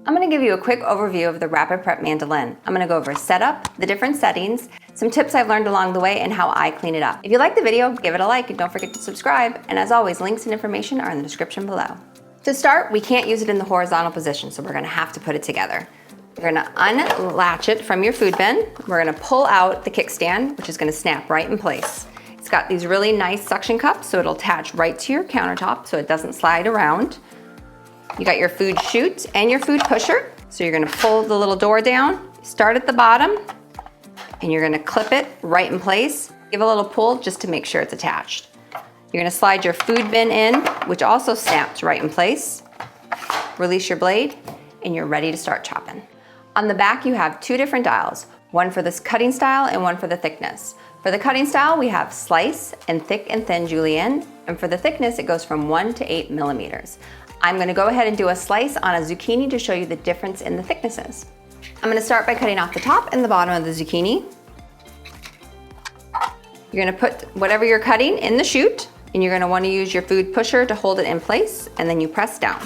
I'm gonna give you a quick overview of the Rapid Prep Mandolin. I'm gonna go over setup, the different settings, some tips I've learned along the way, and how I clean it up. If you like the video, give it a like and don't forget to subscribe. And as always, links and information are in the description below. To start, we can't use it in the horizontal position, so we're gonna have to put it together. You're gonna unlatch it from your food bin. We're gonna pull out the kickstand, which is gonna snap right in place. It's got these really nice suction cups, so it'll attach right to your countertop so it doesn't slide around. You got your food chute and your food pusher. So you're gonna pull the little door down, start at the bottom, and you're gonna clip it right in place. Give a little pull just to make sure it's attached. You're gonna slide your food bin in, which also snaps right in place. Release your blade, and you're ready to start chopping. On the back, you have two different dials, one for this cutting style and one for the thickness. For the cutting style, we have slice and thick and thin julienne, and for the thickness, it goes from 1 to 8 millimeters. I'm gonna go ahead and do a slice on a zucchini to show you the difference in the thicknesses. I'm gonna start by cutting off the top and the bottom of the zucchini. You're gonna put whatever you're cutting in the chute, and you're gonna wanna use your food pusher to hold it in place, and then you press down.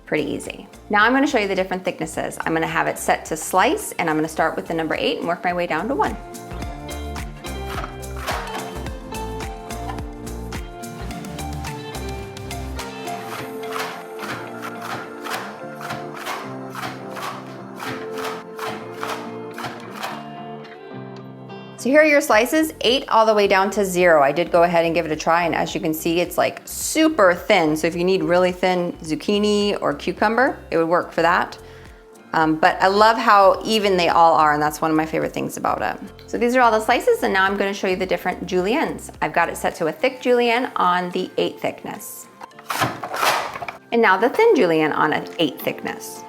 Pretty easy. Now I'm gonna show you the different thicknesses. I'm gonna have it set to slice, and I'm gonna start with the number 8 and work my way down to 1. So here are your slices, 8 all the way down to 0. I did go ahead and give it a try, and as you can see, it's like super thin. So if you need really thin zucchini or cucumber, it would work for that. But I love how even they all are, and that's one of my favorite things about it. So these are all the slices, and now I'm gonna show you the different juliennes. I've got it set to a thick julienne on the 8 thickness. And now the thin julienne on an 8 thickness.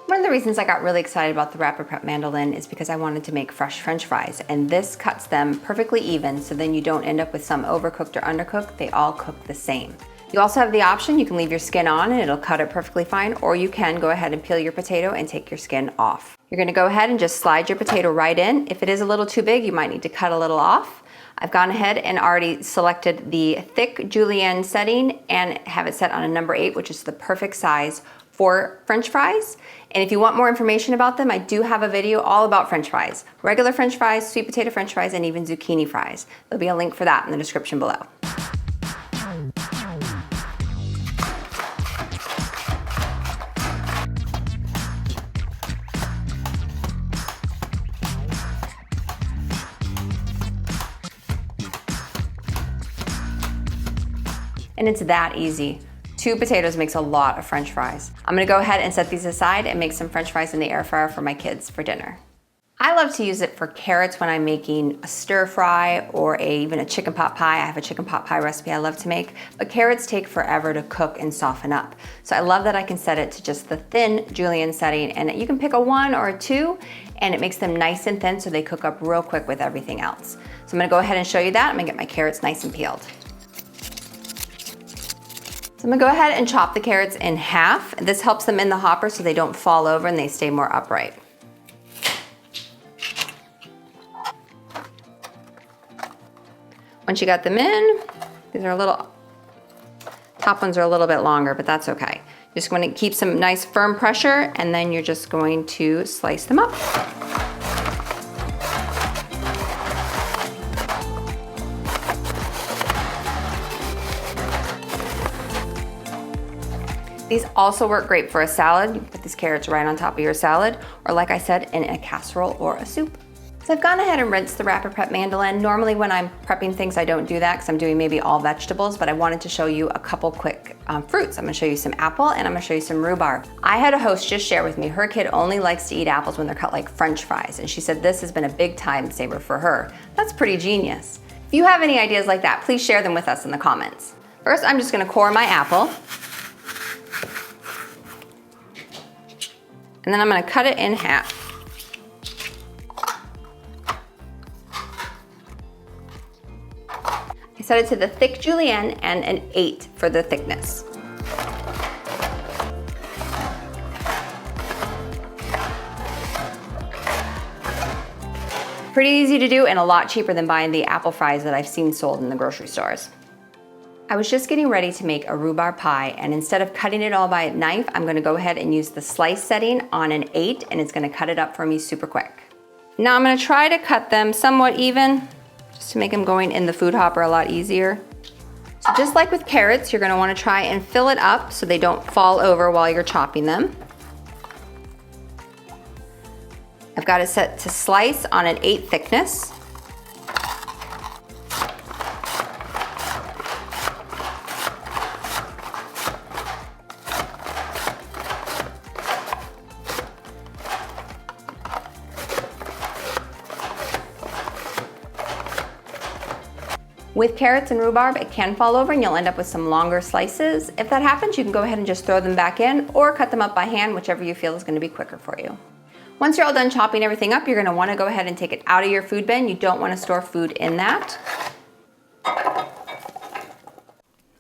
One of the reasons I got really excited about the Rapid Prep Mandolin is because I wanted to make fresh French fries, and this cuts them perfectly even, so then you don't end up with some overcooked or undercooked. They all cook the same. You also have the option, you can leave your skin on and it'll cut it perfectly fine, or you can go ahead and peel your potato and take your skin off. You're gonna go ahead and just slide your potato right in. If it is a little too big, you might need to cut a little off. I've gone ahead and already selected the thick julienne setting and have it set on a number 8, which is the perfect size for French fries. And if you want more information about them, I do have a video all about French fries. Regular French fries, sweet potato French fries, and even zucchini fries. There'll be a link for that in the description below. And it's that easy. 2 potatoes makes a lot of French fries. I'm gonna go ahead and set these aside and make some French fries in the air fryer for my kids for dinner. I love to use it for carrots when I'm making a stir fry or even a chicken pot pie. I have a chicken pot pie recipe I love to make, but carrots take forever to cook and soften up. So I love that I can set it to just the thin julienne setting, and you can pick a 1 or a 2, and it makes them nice and thin so they cook up real quick with everything else. So I'm gonna go ahead and show you that. I'm gonna get my carrots nice and peeled. So I'm gonna go ahead and chop the carrots in half. This helps them in the hopper so they don't fall over and they stay more upright. Once you got them in, these are a little, top ones are a little bit longer, but that's okay. Just want to keep some nice firm pressure, and then you're just going to slice them up. These also work great for a salad. You can put these carrots right on top of your salad, or like I said, in a casserole or a soup. So I've gone ahead and rinsed the Rapid Prep Mandolin. Normally when I'm prepping things, I don't do that because I'm doing maybe all vegetables, but I wanted to show you a couple quick fruits. I'm gonna show you some apple and I'm gonna show you some rhubarb. I had a host just share with me, her kid only likes to eat apples when they're cut like French fries, and she said this has been a big time saver for her. That's pretty genius. If you have any ideas like that, please share them with us in the comments. First, I'm just gonna core my apple. And then I'm gonna cut it in half. I set it to the thick julienne and an 8 for the thickness. Pretty easy to do and a lot cheaper than buying the apple fries that I've seen sold in the grocery stores. I was just getting ready to make a rhubarb pie, and instead of cutting it all by a knife, I'm gonna go ahead and use the slice setting on an 8, and it's gonna cut it up for me super quick. Now I'm gonna try to cut them somewhat even, just to make them going in the food hopper a lot easier. So just like with carrots, you're gonna wanna try and fill it up so they don't fall over while you're chopping them. I've got it set to slice on an 8 thickness. With carrots and rhubarb, it can fall over and you'll end up with some longer slices. If that happens, you can go ahead and just throw them back in or cut them up by hand, whichever you feel is gonna be quicker for you. Once you're all done chopping everything up, you're gonna wanna go ahead and take it out of your food bin. You don't wanna store food in that.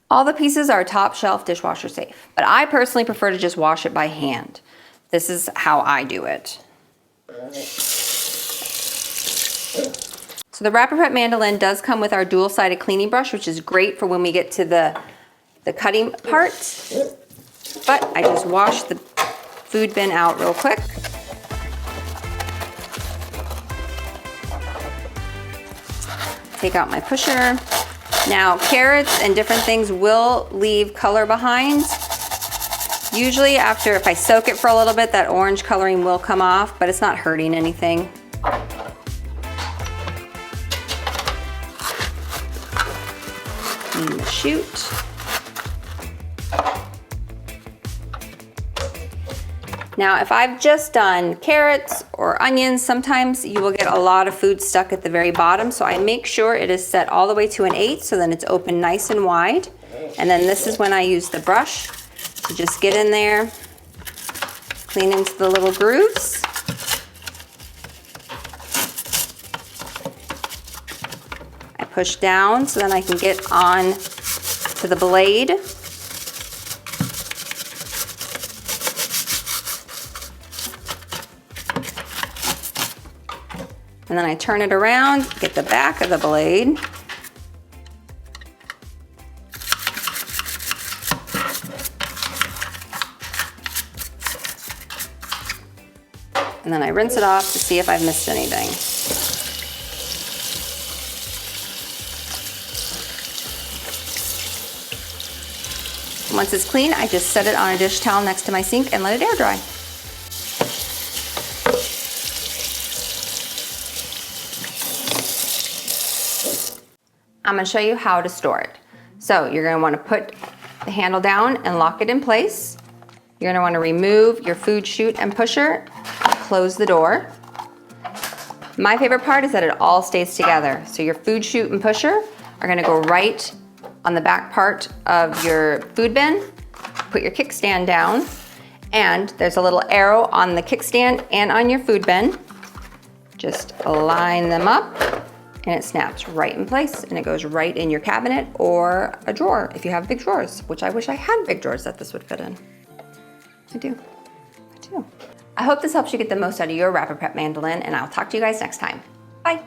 All the pieces are top shelf dishwasher safe, but I personally prefer to just wash it by hand. This is how I do it. So the Rapid Prep Mandolin does come with our dual-sided cleaning brush, which is great for when we get to the cutting part. But I just wash the food bin out real quick. Take out my pusher. Now, carrots and different things will leave color behind. Usually after, if I soak it for a little bit, that orange coloring will come off, but it's not hurting anything. Clean the chute. Now, if I've just done carrots or onions, sometimes you will get a lot of food stuck at the very bottom, so I make sure it is set all the way to an 8, so then it's open nice and wide. And then this is when I use the brush to just get in there, clean into the little grooves. I push down so then I can get on to the blade. And then I turn it around, get the back of the blade. And then I rinse it off to see if I've missed anything. Once it's clean, I just set it on a dish towel next to my sink and let it air dry. I'm gonna show you how to store it. So you're gonna wanna put the handle down and lock it in place. You're gonna wanna remove your food chute and pusher, close the door. My favorite part is that it all stays together. So your food chute and pusher are gonna go right on the back part of your food bin. Put your kickstand down, and there's a little arrow on the kickstand and on your food bin. Just align them up, and it snaps right in place, and it goes right in your cabinet or a drawer if you have big drawers, which I wish I had big drawers that this would fit in. I do. I hope this helps you get the most out of your Rapid Prep Mandolin, and I'll talk to you guys next time. Bye.